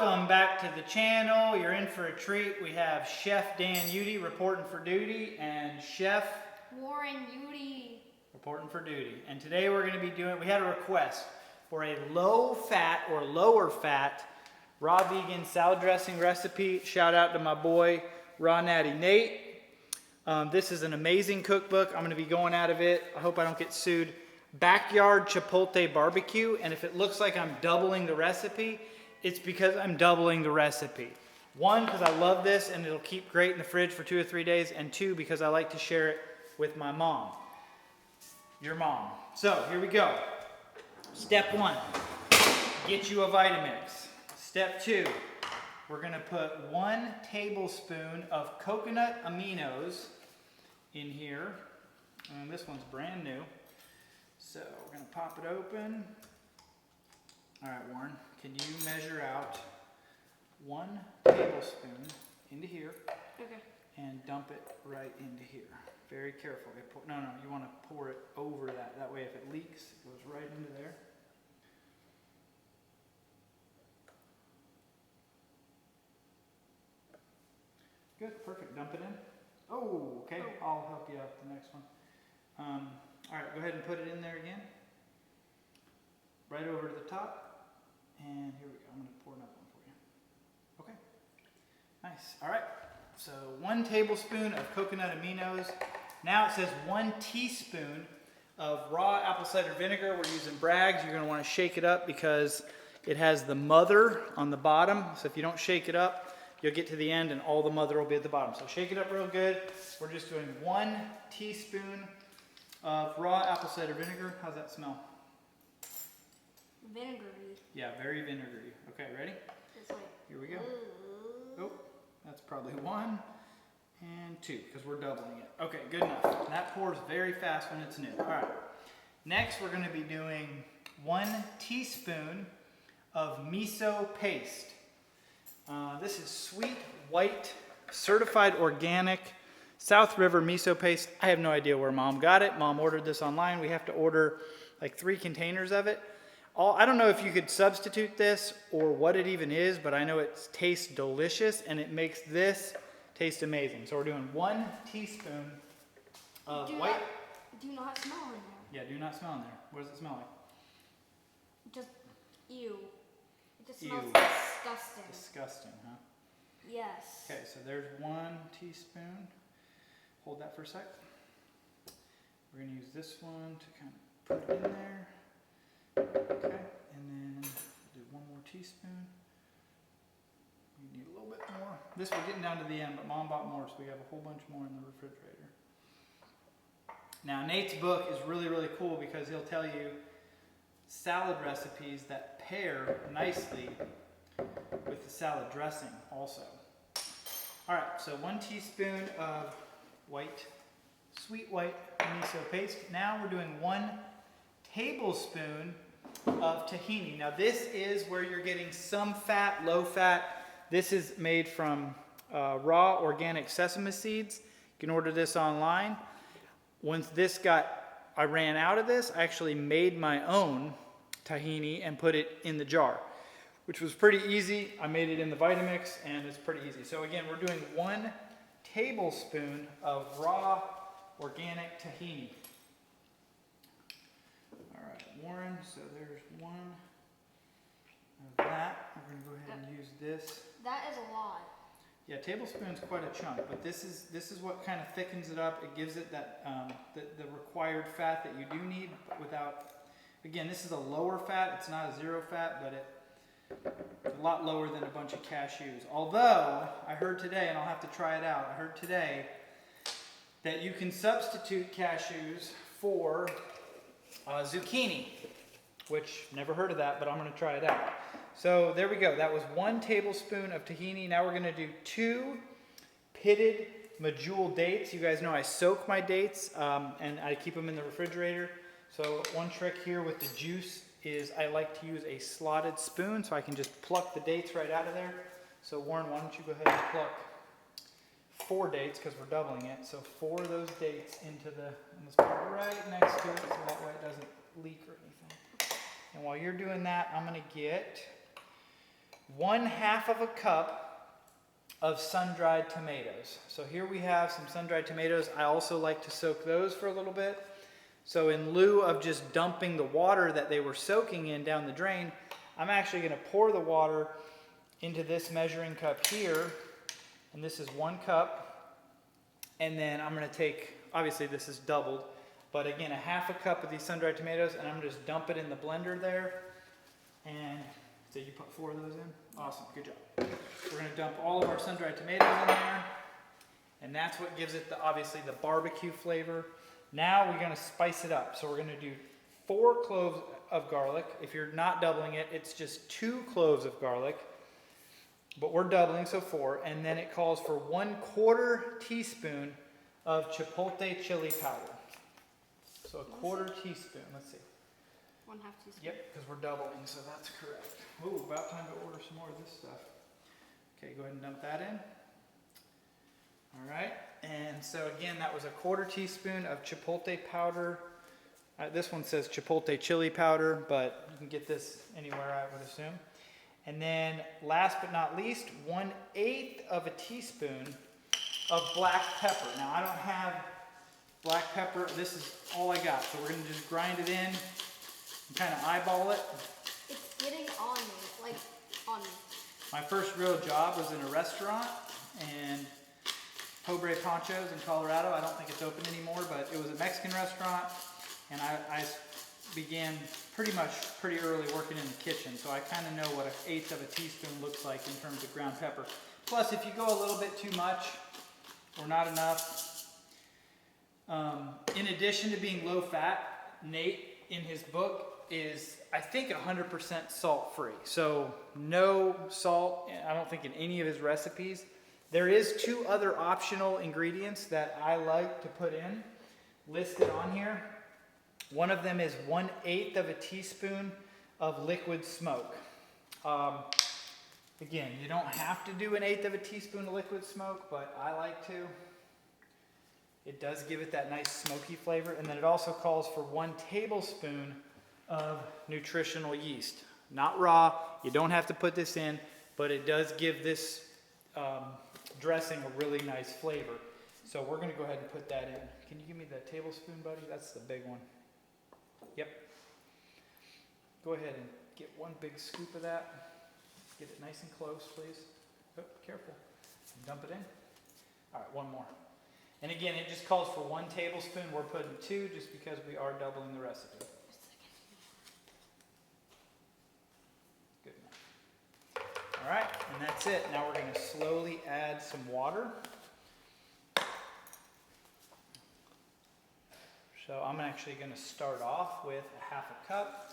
Welcome back to the channel. You're in for a treat. We have Chef Dan Udy reporting for duty and Chef Warren Udy reporting for duty. And today we're going to be doing, we had a request for a low fat or lower fat raw vegan salad dressing recipe. Shout out to my boy Raw Natty Nate. This is an amazing cookbook. I'm going to be going out of it. I hope I don't get sued. Backyard Chipotle barbecue, and if it looks like I'm doubling the recipe, it's because I'm doubling the recipe. One, because I love this and it'll keep great in the fridge for 2 or 3 days, and two, because I like to share it with my mom. Your mom. So here we go. Step 1, get you a Vitamix. Step 2, we're gonna put 1 tablespoon of coconut aminos in here. And this one's brand new. So we're gonna pop it open. All right, Warren, can you measure out 1 tablespoon into here? Okay. And dump it right into here. Very carefully. No, you want to pour it over that. That way if it leaks, it goes right into there. Good, perfect. Dump it in. Oh, okay. I'll help you out with the next one. All right, go ahead and put it in there again. Right over to the top. And here we go. I'm going to pour another one for you. Okay. Nice. All right. So 1 tablespoon of coconut aminos. Now it says 1 teaspoon of raw apple cider vinegar. We're using Bragg's. You're going to want to shake it up because it has the mother on the bottom. So if you don't shake it up, you'll get to the end and all the mother will be at the bottom. So shake it up real good. We're just doing 1 teaspoon of raw apple cider vinegar. How's that smell? Vinegary. Yeah, very vinegary. Okay, ready? This way. Here we go. Oh, that's probably 1 and 2 because we're doubling it. Okay, good enough. And that pours very fast when it's new. All right. Next, we're going to be doing 1 teaspoon of miso paste. This is sweet, white, certified organic South River miso paste. I have no idea where Mom got it. Mom ordered this online. We have to order like 3 containers of it. I don't know if you could substitute this or what it even is, but I know it tastes delicious and it makes this taste amazing. So we're doing 1 teaspoon of white. Do not smell in there. Yeah, do not smell in there. What does it smell like? Just ew. It just Ew. smells disgusting. Disgusting, huh? Yes. Okay, so there's 1 teaspoon. Hold that for a sec. We're going to use this one to kind of put it in there. Okay, and then do 1 more teaspoon. We need a little bit more. This we're getting down to the end, but Mom bought more, so we have a whole bunch more in the refrigerator. Now, Nate's book is really, really cool because he'll tell you salad recipes that pair nicely with the salad dressing also. All right, so 1 teaspoon of sweet white miso paste. Now we're doing 1 tablespoon of tahini. Now this is where you're getting some fat, low fat. This is made from raw organic sesame seeds. You can order this online. Once I ran out of this, I actually made my own tahini and put it in the jar, which was pretty easy. I made it in the Vitamix and it's pretty easy. So again, we're doing 1 tablespoon of raw organic tahini. Warren, so there's 1 of that. We're going to go ahead and use this. That is a lot. Yeah, tablespoon's quite a chunk, but this is what kind of thickens it up. It gives it that the required fat that you do need, but without. Again, this is a lower fat. It's not a 0 fat, but it's a lot lower than a bunch of cashews. Although I heard today, and I'll have to try it out. I heard today that you can substitute cashews for zucchini, which never heard of that, but I'm going to try it out. So there we go. That was 1 tablespoon of tahini. Now we're going to do 2 pitted medjool dates. You guys know I soak my dates and I keep them in the refrigerator. So one trick here with the juice is I like to use a slotted spoon so I can just pluck the dates right out of there. So Warren, why don't you go ahead and pluck 4 dates because we're doubling it. So 4 of those dates into and let's put it right next to it so that way it doesn't leak or anything. And while you're doing that, I'm going to get 1/2 of a cup of sun-dried tomatoes. So here we have some sun-dried tomatoes. I also like to soak those for a little bit. So in lieu of just dumping the water that they were soaking in down the drain, I'm actually going to pour the water into this measuring cup here. And this is 1 cup. And then I'm going to take, obviously this is doubled, but again, 1/2 cup of these sun-dried tomatoes, and I'm going to just dump it in the blender there. And so you put 4 of those in? Awesome, good job. We're going to dump all of our sun-dried tomatoes in there. And that's what gives it, obviously, the barbecue flavor. Now we're going to spice it up. So we're going to do 4 cloves of garlic. If you're not doubling it, it's just 2 cloves of garlic. But we're doubling, so 4. And then it calls for 1/4 teaspoon of chipotle chili powder. So a 1/4 teaspoon. Let's see. 1/2 teaspoon. Yep, because we're doubling, so that's correct. Ooh, about time to order some more of this stuff. Okay, go ahead and dump that in. All right, and so again, that was a 1/4 teaspoon of chipotle powder. This one says chipotle chili powder, but you can get this anywhere, I would assume. And then, last but not least, 1/8 of a teaspoon of black pepper. Now, I don't have black pepper. This is all I got. So we're going to just grind it in and kind of eyeball it. It's getting on me, like on me. My first real job was in a restaurant, and Pobre Ponchos in Colorado. I don't think it's open anymore, but it was a Mexican restaurant, and I began pretty early working in the kitchen, so I kind of know what 1/8 of a teaspoon looks like in terms of ground pepper. Plus, if you go a little bit too much or not enough, in addition to being low fat, Nate in his book is, I think, 100% salt free. So no salt, I don't think, in any of his recipes. There is 2 other optional ingredients that I like to put in, listed on here. One of them is 1/8 of a teaspoon of liquid smoke. Again, you don't have to do 1/8 of a teaspoon of liquid smoke, but I like to. It does give it that nice smoky flavor. And then it also calls for 1 tablespoon of nutritional yeast. Not raw, you don't have to put this in, but it does give this dressing a really nice flavor. So we're gonna go ahead and put that in. Can you give me the tablespoon, buddy? That's the big one. Yep. Go ahead and get 1 big scoop of that. Get it nice and close, please. Oh, careful. Dump it in. All right, 1 more. And again, it just calls for 1 tablespoon. We're putting 2 just because we are doubling the recipe. Good enough. All right, and that's it. Now we're going to slowly add some water. So I'm actually going to start off with 1/2 cup,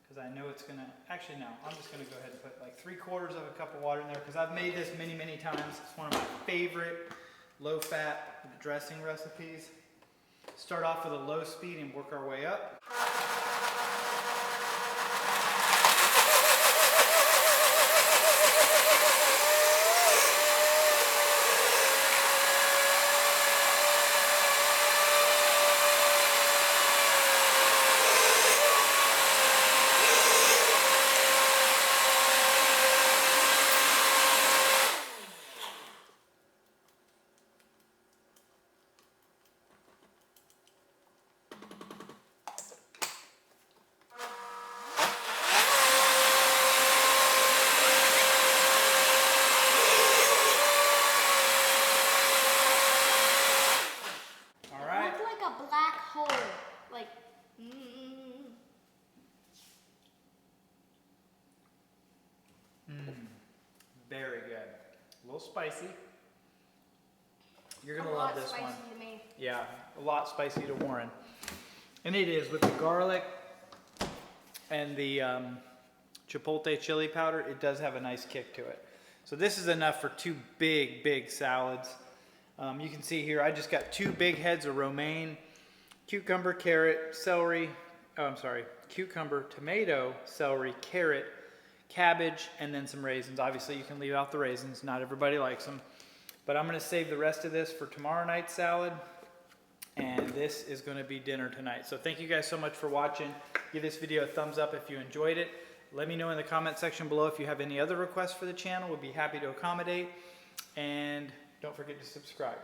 because I know it's going to, actually no, I'm just going to go ahead and put like 3/4 of a cup of water in there, because I've made this many, many times. It's one of my favorite low-fat dressing recipes. Start off with a low speed and work our way up. Very good. A little spicy. You're gonna love this one. Spicy to me. Yeah, a lot spicy to Warren. And it is, with the garlic and the chipotle chili powder, it does have a nice kick to it. So this is enough for 2 big, big salads. You can see here, I just got 2 big heads of romaine, cucumber, carrot, celery, cucumber, tomato, celery, carrot, cabbage, and then some raisins. Obviously, you can leave out the raisins. Not everybody likes them. But I'm going to save the rest of this for tomorrow night's salad. And this is going to be dinner tonight. So thank you guys so much for watching. Give this video a thumbs up if you enjoyed it. Let me know in the comment section below if you have any other requests for the channel. We'd be happy to accommodate. And don't forget to subscribe.